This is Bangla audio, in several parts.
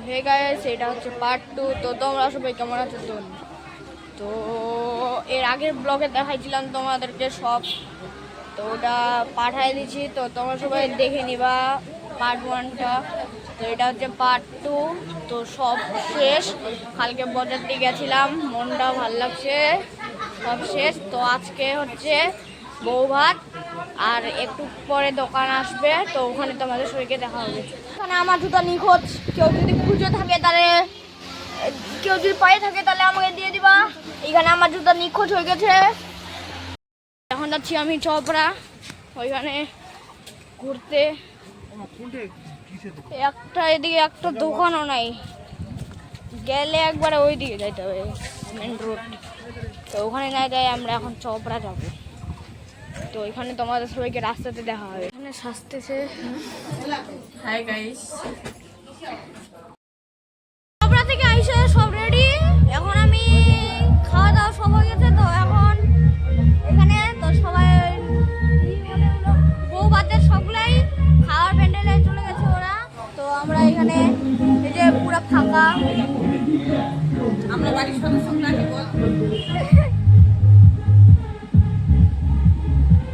হে গাইস, এটা হচ্ছে পার্ট 2। তো তোমরা সবাই কেমন আছো? তো এর আগের ব্লগে দেখাইছিলাম তোমাদেরকে সব, তো ওটা পাঠাই দিচ্ছি, তো তোমরা সবাই দেখে নিবা পার্ট 1টা। তো এটা হচ্ছে পার্ট 2। তো সব শেষ, কালকে বাজারটি গেছিলাম, মনটা ভালো লাগছে, সব শেষ। তো আজকে হচ্ছে বউ ভাত, আর একটু পরে দোকান আসবে, তো ওখানে তোমাদের সবাইকে দেখা হবে। এখানে আমার জুতা নিখোঁজ, কেউ যদি খুঁজে থাকে তাহলে, কেউ যদি পায়ে থাকে তাহলে আমাকে দিয়ে দিবা। এখানে আমার জুতা নিখোঁজ হয়ে গেছে। এখন যাচ্ছি আমি চপড়া, ওইখানে ঘুরতে। একটা এদিকে একটা দোকানও নাই, গেলে একবারে ওই দিকে যাইতে হবে, মেন রোড। তো ওখানে না যাই, আমরা এখন চপড়া যাবো। তো এখানে তোমাদের সবাইকে রাস্তাতে দেখা হবে। এখানে সাজতেছে। হাই গাইস, চপড়া থেকে আইসে সব রেডি। এখন আমি খাওয়া দাওয়া সব হয়ে গেছে, তো এখন এখানে তো সবাই বউ বাচ্চা সবগুলাই খাওয়ার প্যান্ডেলে চলে গেছে ওরা। তো আমরা এখানে এই যে পুরো ফাঁকা, আমরা বাড়ির সদস্যরা কি বল।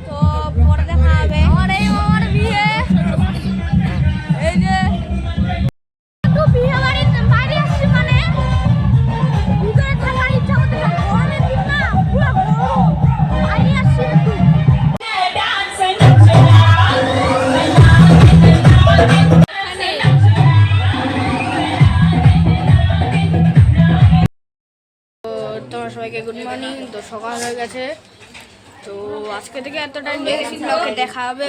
তো পরে দেখা হবে। আমার বিয়ে, এই যে তো বিয়ে বাড়ি আসছি, মানে ভিতরে থাকার ইচ্ছা করতে না, গরমের দিন না, পুরো গরম, বাইরে আসছি একটু। তোমার সবাইকে গুড মর্নিং। তো সকাল হয়ে গেছে, তো আজকে থেকে এতটাই নেক্সট ব্লগে দেখা হবে।